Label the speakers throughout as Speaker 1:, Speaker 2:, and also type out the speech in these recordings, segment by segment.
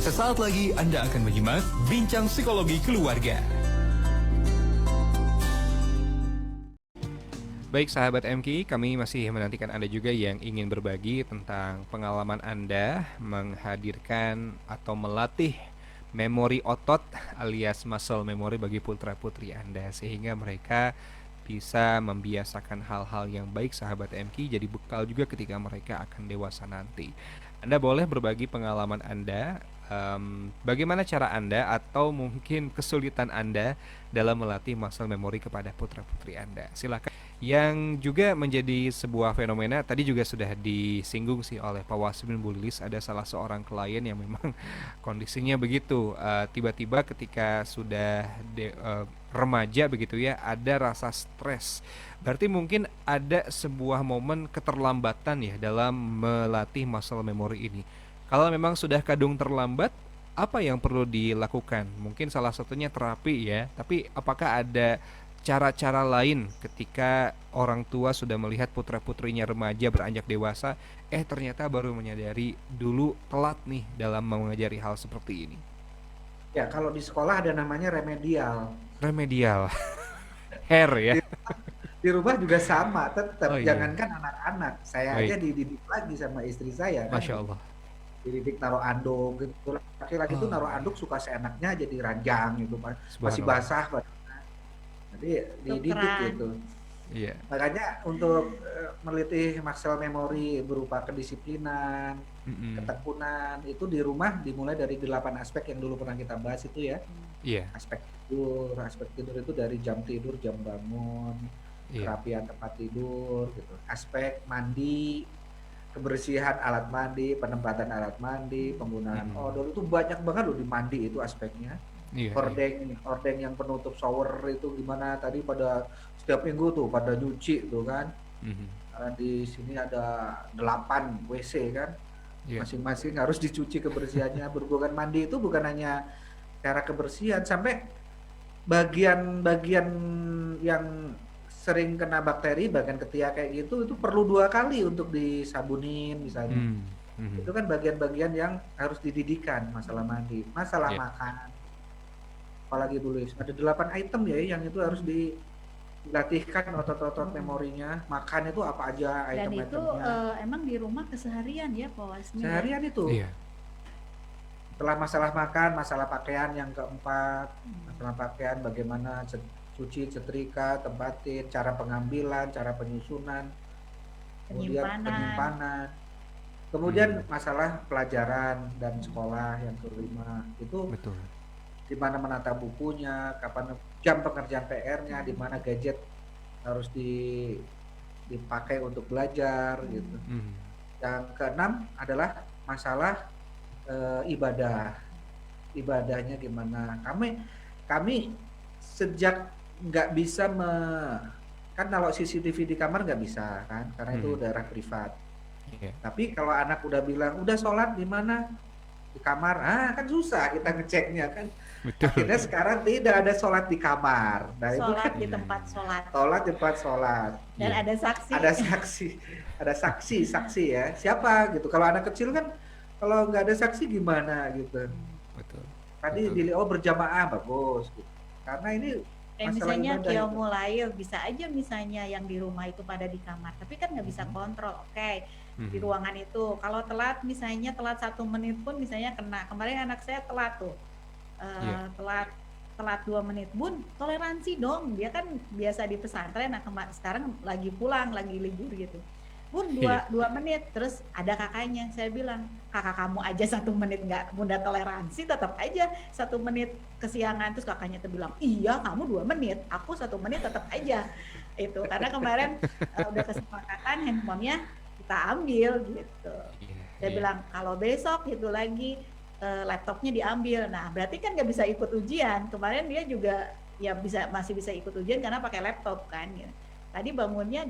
Speaker 1: Sesaat lagi Anda akan menyimak Bincang Psikologi Keluarga.
Speaker 2: Baik sahabat MKI, kami masih menantikan Anda juga yang ingin berbagi tentang pengalaman Anda menghadirkan atau melatih memori otot alias muscle memory bagi putra-putri Anda, sehingga mereka bisa membiasakan hal-hal yang baik sahabat MKI, jadi bekal juga ketika mereka akan dewasa nanti. Anda boleh berbagi pengalaman Anda, bagaimana cara Anda atau mungkin kesulitan Anda dalam melatih muscle memory kepada putra-putri Anda. Silakan. Yang juga menjadi sebuah fenomena tadi juga sudah disinggung sih oleh Pak Wasmin Bu Lilis, ada salah seorang klien yang memang kondisinya begitu, tiba-tiba ketika sudah remaja begitu ya, ada rasa stres. Berarti mungkin ada sebuah momen keterlambatan ya dalam melatih muscle memory ini. Kalau memang sudah kadung terlambat, apa yang perlu dilakukan? Mungkin salah satunya terapi ya, tapi apakah ada cara-cara lain ketika orang tua sudah melihat putra-putrinya remaja beranjak dewasa, ternyata baru menyadari dulu telat nih dalam mengajari hal seperti ini.
Speaker 3: Ya, kalau di sekolah ada namanya remedial.
Speaker 2: Remedial. Hair ya.
Speaker 3: Di, di rumah juga sama, tetap.
Speaker 2: Oh iya.
Speaker 3: Jangankan anak-anak, saya aja
Speaker 2: Baik.
Speaker 3: dididik lagi sama istri saya kan.
Speaker 2: Masya Allah.
Speaker 3: Dididik naruh anduk gitu. Laki-laki itu naruh anduk suka seenaknya jadi ranjang gitu, masih
Speaker 2: Subhanallah.
Speaker 3: basah. Jadi dididik gitu.
Speaker 2: Iya.
Speaker 3: Makanya untuk meneliti muscle memory berupa kedisiplinan, ketekunan itu di rumah dimulai dari 8 aspek yang dulu pernah kita bahas itu ya.
Speaker 2: Iya.
Speaker 3: Aspek tidur itu dari jam tidur, jam bangun, kerapian tempat tidur gitu. Aspek mandi, kebersihan alat mandi, penempatan alat mandi, penggunaan odol itu banyak banget loh di mandi itu aspeknya. Hordeng yang penutup shower itu gimana, tadi pada setiap minggu tuh pada nyuci tuh kan. Karena di sini ada 8 WC kan. Masing-masing harus dicuci kebersihannya. Berhubungan mandi itu bukan hanya cara kebersihan, sampai bagian-bagian yang sering kena bakteri, bagian ketiak kayak gitu, itu perlu 2 kali untuk disabunin misalnya. Itu kan bagian-bagian yang harus dididikan, masalah mandi, masalah makan. Apalagi dulu ada 8 item ya yang itu harus dilatihkan otot-otot memorinya. Makan itu apa aja item-itemnya.
Speaker 4: Dan itu emang di rumah keseharian ya Pak Wasmi?
Speaker 3: Seharian itu.
Speaker 2: Iya.
Speaker 3: Setelah masalah makan, masalah pakaian yang keempat, masalah pakaian bagaimana cuci, setrika, tempatin, cara pengambilan, cara penyusunan, kemudian penyimpanan. Kemudian masalah pelajaran dan sekolah yang kelima itu.
Speaker 2: Betul.
Speaker 3: Di mana menata bukunya, kapan jam pengerjaan PR-nya, di mana gadget harus dipakai untuk belajar gitu. Yang keenam adalah masalah ibadah. Ibadahnya gimana? Kami sejak nggak bisa kan kalau CCTV di kamar nggak bisa kan, karena itu daerah privat. Tapi kalau anak udah bilang udah sholat di mana? Di kamar, kan susah kita ngeceknya kan.
Speaker 2: Betul.
Speaker 3: Akhirnya sekarang tidak ada sholat di kamar. Nah,
Speaker 4: sholat
Speaker 3: itu kan
Speaker 4: di tempat sholat.
Speaker 3: Sholat di tempat sholat.
Speaker 4: Dan ada saksi.
Speaker 3: Ada saksi ya. Siapa gitu? Kalau anak kecil kan, kalau nggak ada saksi gimana gitu.
Speaker 2: Betul.
Speaker 3: Tadi dilihat berjamaah bagus. Gitu. Karena ini
Speaker 4: misalnya qiyamul lail bisa aja misalnya yang di rumah itu pada di kamar, tapi kan nggak bisa kontrol. Di ruangan itu kalau telat misalnya telat 1 menit pun misalnya kena. Kemarin anak saya telat tuh telat 2 menit, Bun toleransi dong, dia kan biasa di pesantren. Nah sekarang lagi pulang, lagi libur gitu, Bun 2 menit. Terus ada kakaknya, saya bilang kakak kamu aja 1 menit nggak Bunda toleransi, tetap aja 1 menit kesiangan. Terus kakaknya tuh bilang, iya kamu 2 menit, aku 1 menit tetap aja itu, karena kemarin udah kesepakatan handphonenya kita ambil gitu. Saya bilang kalau besok gitu lagi laptopnya diambil. Nah berarti kan nggak bisa ikut ujian. Kemarin dia juga ya masih bisa ikut ujian karena pakai laptop kan gitu. Tadi bangunnya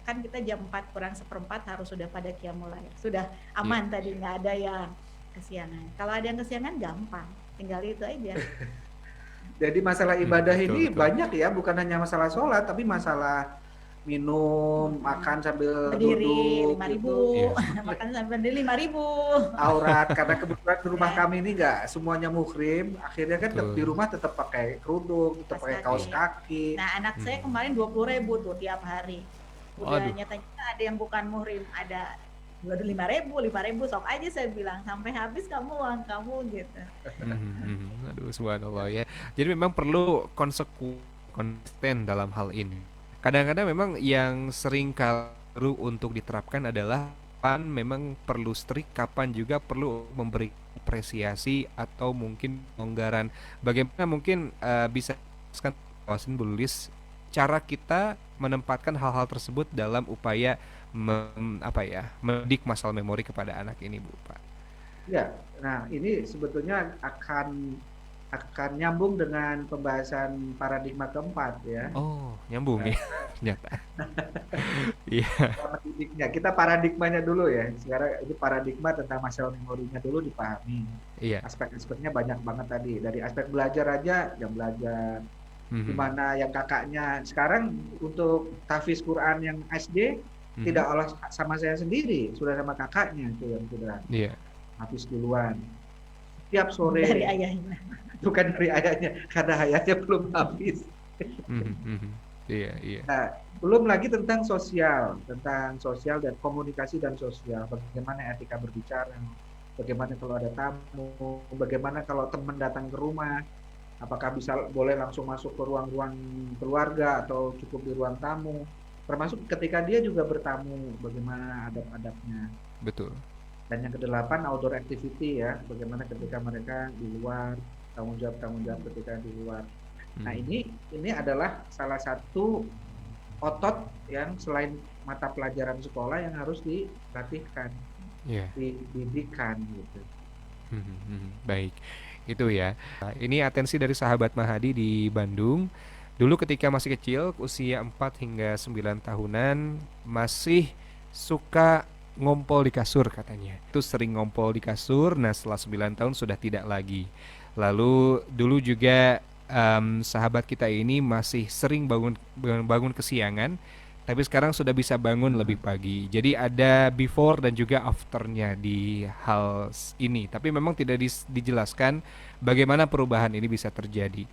Speaker 4: kan kita jam 4 kurang seperempat harus sudah pada qiyamul lail. Sudah aman tadi, nggak ada yang kesiangan. Kalau ada yang kesiangan gampang, tinggal itu aja.
Speaker 3: Jadi masalah ibadah ini banyak ya, bukan hanya masalah sholat, tapi masalah minum, makan sambil
Speaker 4: Berdiri
Speaker 3: duduk
Speaker 4: 5.000,
Speaker 3: gitu.
Speaker 4: makan sambil berdiri 5.000.
Speaker 3: Aurat, karena kebetulan di rumah
Speaker 4: Ya.
Speaker 3: kami ini nggak semuanya muhrim, akhirnya kan
Speaker 2: Betul.
Speaker 3: di rumah tetap pakai kerudung, tetap
Speaker 4: Kaos
Speaker 3: pakai
Speaker 4: kaki.
Speaker 3: kaos kaki.
Speaker 4: Nah, anak saya kemarin 20.000 tuh tiap hari. Udah
Speaker 2: Waduh.
Speaker 4: nyata-nyata ada yang bukan muhrim, ada 5.000 sok aja saya bilang, sampai habis kamu uang kamu gitu.
Speaker 2: Aduh, subhanallah ya. Jadi memang perlu konsisten dalam hal ini. Kadang-kadang memang yang sering keliru untuk diterapkan adalah kapan memang perlu strict, kapan juga perlu memberi apresiasi atau mungkin pelonggaran. Bagaimana mungkin bisa jelaskan kawasan Bulis cara kita menempatkan hal-hal tersebut dalam upaya mendidik muscle memory kepada anak ini, Bu, Pak.
Speaker 3: Ya, nah ini sebetulnya akan nyambung dengan pembahasan paradigma keempat ya.
Speaker 2: Oh, nyambung ya, ternyata. Iya,
Speaker 3: Cara mendidiknya. Kita paradigmanya dulu ya. Sekarang ini paradigma tentang muscle memorinya dulu dipahami.
Speaker 2: iya.
Speaker 3: Aspek-aspeknya banyak banget tadi. Dari aspek belajar aja, jam belajar. Dimana yang kakaknya sekarang untuk tahfiz Quran yang SD tidak olah sama saya sendiri, sudah sama kakaknya itu yang sudah
Speaker 2: Iya.
Speaker 3: habis duluan. Tiap sore
Speaker 4: Dari ayahnya.
Speaker 3: bukan dari ayahnya, karena ayahnya belum habis.
Speaker 2: Iya, iya.
Speaker 3: Nah, belum lagi tentang sosial dan komunikasi dan sosial. Bagaimana etika berbicara, bagaimana kalau ada tamu, bagaimana kalau teman datang ke rumah, apakah boleh langsung masuk ke ruang-ruang keluarga atau cukup di ruang tamu. Termasuk ketika dia juga bertamu, bagaimana adab-adabnya.
Speaker 2: Betul.
Speaker 3: Dan yang ke-8 outdoor activity ya, bagaimana ketika mereka di luar, tanggung jawab ketika di luar. Nah, ini adalah salah satu otot yang selain mata pelajaran sekolah yang harus dilatihkan, dididikan gitu.
Speaker 2: Baik, itu ya. Nah, ini atensi dari sahabat Mahadi di Bandung. Dulu ketika masih kecil, usia 4 hingga 9 tahunan, masih suka ngompol di kasur katanya. Itu sering ngompol di kasur, nah setelah 9 tahun sudah tidak lagi. Lalu dulu juga sahabat kita ini masih sering bangun kesiangan, tapi sekarang sudah bisa bangun lebih pagi. Jadi ada before dan juga afternya di hal ini. Tapi memang tidak dijelaskan bagaimana perubahan ini bisa terjadi.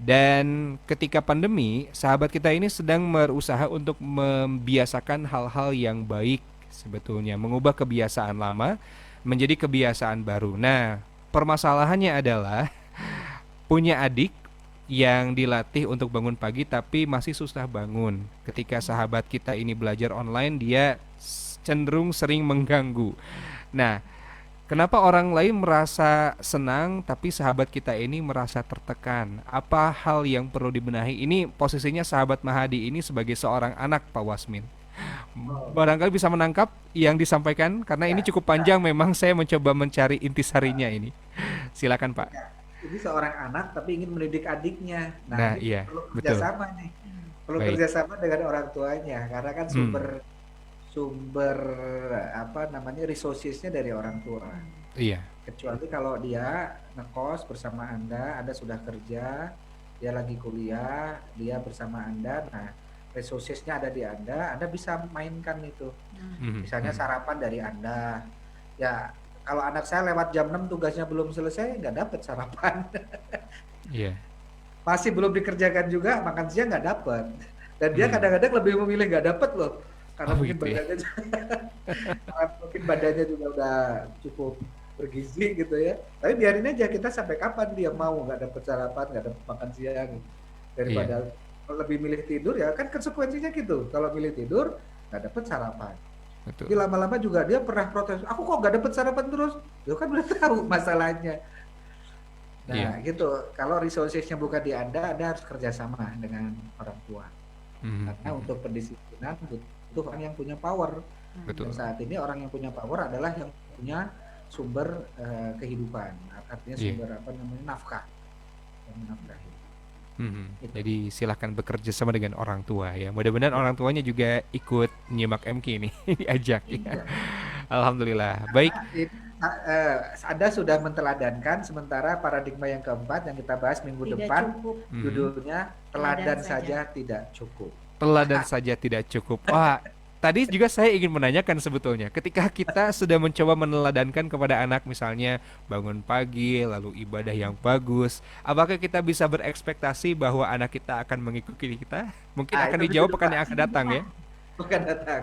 Speaker 2: Dan ketika pandemi, sahabat kita ini sedang berusaha untuk membiasakan hal-hal yang baik sebetulnya, mengubah kebiasaan lama menjadi kebiasaan baru. Nah, permasalahannya adalah punya adik yang dilatih untuk bangun pagi tapi masih susah bangun. Ketika sahabat kita ini belajar online, dia cenderung sering mengganggu. Nah, kenapa orang lain merasa senang tapi sahabat kita ini merasa tertekan? Apa hal yang perlu dibenahi? Ini posisinya sahabat Mahadi ini sebagai seorang anak, Pak Wasmin. Barangkali bisa menangkap yang disampaikan karena ini cukup panjang, memang saya mencoba mencari intisarinya ini. Silakan, Pak.
Speaker 3: Ini seorang anak tapi ingin mendidik adiknya.
Speaker 2: Nah,
Speaker 3: ini
Speaker 2: iya,
Speaker 3: perlu
Speaker 2: betul.
Speaker 3: kerjasama nih. Perlu
Speaker 2: Baik.
Speaker 3: kerjasama dengan orang tuanya karena kan sumber resourcesnya dari orang tua.
Speaker 2: Iya.
Speaker 3: Kecuali kalau dia ngekos bersama Anda sudah kerja, dia lagi kuliah, dia bersama Anda. Nah, resourcesnya ada di Anda bisa mainkan itu. Misalnya sarapan dari Anda. Ya, kalau anak saya lewat jam 6 tugasnya belum selesai, nggak dapat sarapan.
Speaker 2: Iya.
Speaker 3: Masih belum dikerjakan juga, makan siang nggak dapat. Dan dia kadang-kadang lebih memilih nggak dapat loh. Karena mungkin badannya juga udah cukup bergizi gitu ya. Tapi biarin aja, kita sampai kapan dia mau nggak dapat sarapan, nggak dapat makan siang. Daripada lebih milih tidur, ya kan konsekuensinya gitu. Kalau milih tidur, nggak dapat sarapan.
Speaker 2: Betul.
Speaker 3: Jadi lama-lama juga dia pernah protes, aku kok nggak dapat sarapan terus? Dia kan udah tahu masalahnya. Nah gitu, kalau resourcesnya bukan di Anda harus kerjasama dengan orang tua. Karena untuk pendisiplinan butuh orang yang punya power.
Speaker 2: Betul.
Speaker 3: Dan saat ini orang yang punya power adalah yang punya sumber kehidupan, artinya sumber nafkah.
Speaker 2: Jadi silahkan bekerja sama dengan orang tua ya. Mudah-mudahan orang tuanya juga ikut nyimak MK ini, diajak. Ya. Alhamdulillah. Baik.
Speaker 3: Anda sudah menteladankan, sementara paradigma yang keempat yang kita bahas minggu depan judulnya teladan saja tidak cukup.
Speaker 2: Teladan saja tidak cukup. Wah, tadi juga saya ingin menanyakan sebetulnya, ketika kita sudah mencoba meneladankan kepada anak misalnya bangun pagi, lalu ibadah yang bagus, apakah kita bisa berekspektasi bahwa anak kita akan mengikuti kita? Mungkin
Speaker 3: Ah,
Speaker 2: akan
Speaker 3: itu minggu
Speaker 2: dijawab pekan
Speaker 3: depan.
Speaker 2: yang akan datang ya.
Speaker 3: Pekan datang.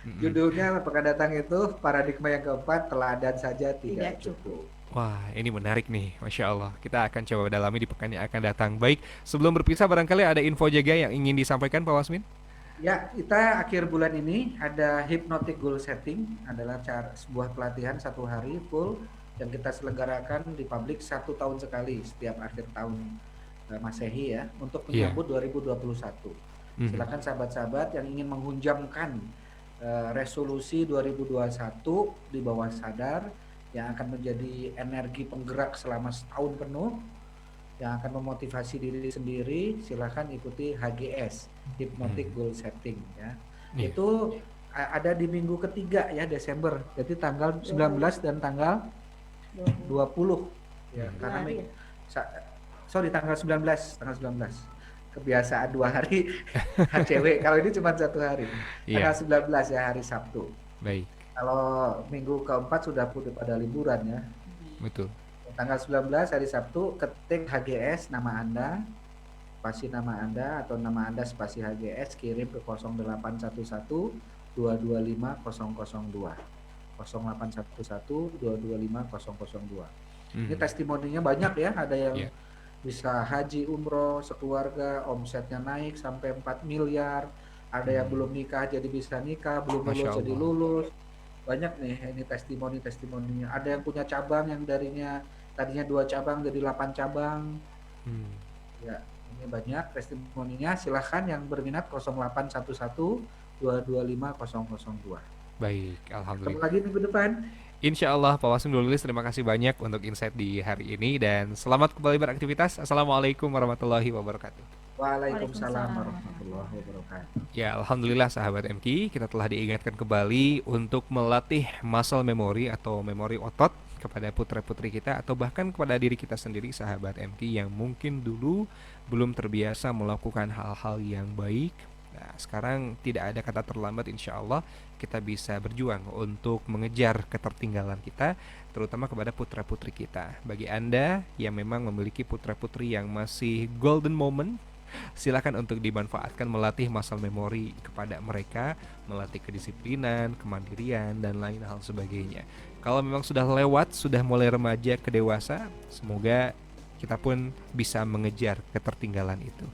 Speaker 2: Mm-mm.
Speaker 3: Judulnya pekan datang itu paradigma yang keempat, teladan saja
Speaker 4: Tidak
Speaker 3: tidak cukup.
Speaker 2: Wah, ini menarik nih, Masya Allah. Kita akan coba dalami di pekan yang akan datang. Baik, sebelum berpisah barangkali ada info jaga yang ingin disampaikan Pak Wasmin?
Speaker 3: Ya, kita akhir bulan ini ada hypnotic goal setting, adalah sebuah pelatihan 1 hari full yang kita selenggarakan di publik 1 tahun sekali setiap akhir tahun Masehi ya, untuk
Speaker 2: Iya.
Speaker 3: menyambut 2021.
Speaker 2: Mhm.
Speaker 3: Silakan sahabat-sahabat yang ingin menghunjamkan resolusi 2021 di bawah sadar yang akan menjadi energi penggerak selama setahun penuh, yang akan memotivasi diri sendiri, silahkan ikuti HGS, Hypnotic Goal Setting ya.
Speaker 2: Iya.
Speaker 3: Itu ada di minggu ketiga ya Desember. Jadi tanggal 19 dan tanggal 20 ya,
Speaker 2: Hmm.
Speaker 3: karena
Speaker 4: Hari ya?
Speaker 3: sorry tanggal 19, tanggal 19. Kebiasaan 2 hari HCW. Kalau ini cuma 1 hari.
Speaker 2: Iya.
Speaker 3: Tanggal 19 ya, hari Sabtu.
Speaker 2: Baik,
Speaker 3: Kalau minggu keempat sudah pada liburan ya.
Speaker 2: betul.
Speaker 3: Tanggal 19 hari Sabtu, ketik HGS nama Anda, spasi nama Anda atau nama Anda spasi HGS, kirim ke 0811 225 002. 0811 225 002. Ini
Speaker 2: Mhm.
Speaker 3: testimoninya banyak ya, ada yang
Speaker 2: Iya.
Speaker 3: bisa haji umroh sekeluarga, omsetnya naik sampai 4 miliar, ada yang belum nikah jadi bisa nikah, belum
Speaker 2: Masya
Speaker 3: lulus jadi
Speaker 2: Allah.
Speaker 3: lulus. Banyak nih ini testimoninya. Ada yang punya cabang yang tadinya 2 cabang jadi 8 cabang.
Speaker 2: Hmm.
Speaker 3: Ya, ini banyak testimoninya. Silahkan yang berminat 0811 225 002.
Speaker 2: Baik,
Speaker 3: Ketemu
Speaker 2: Alhamdulillah.
Speaker 3: lagi minggu depan.
Speaker 2: Insya Allah Pak Wasim Nulis, terima kasih banyak untuk insight di hari ini dan selamat kembali beraktivitas. Assalamualaikum warahmatullahi wabarakatuh.
Speaker 3: Waalaikumsalam
Speaker 4: Waalaikumsalam.
Speaker 3: warahmatullahi wabarakatuh.
Speaker 2: Ya, Alhamdulillah sahabat MQ, kita telah diingatkan kembali untuk melatih muscle memory atau memori otot kepada putra-putri kita atau bahkan kepada diri kita sendiri sahabat MQ yang mungkin dulu belum terbiasa melakukan hal-hal yang baik. Nah, sekarang tidak ada kata terlambat, insya Allah kita bisa berjuang untuk mengejar ketertinggalan kita, terutama kepada putra-putri kita. Bagi Anda yang memang memiliki putra-putri yang masih golden moment, silakan untuk dimanfaatkan melatih muscle memory kepada mereka, melatih kedisiplinan, kemandirian, dan lain hal sebagainya. Kalau memang sudah lewat, sudah mulai remaja ke dewasa, semoga kita pun bisa mengejar ketertinggalan itu.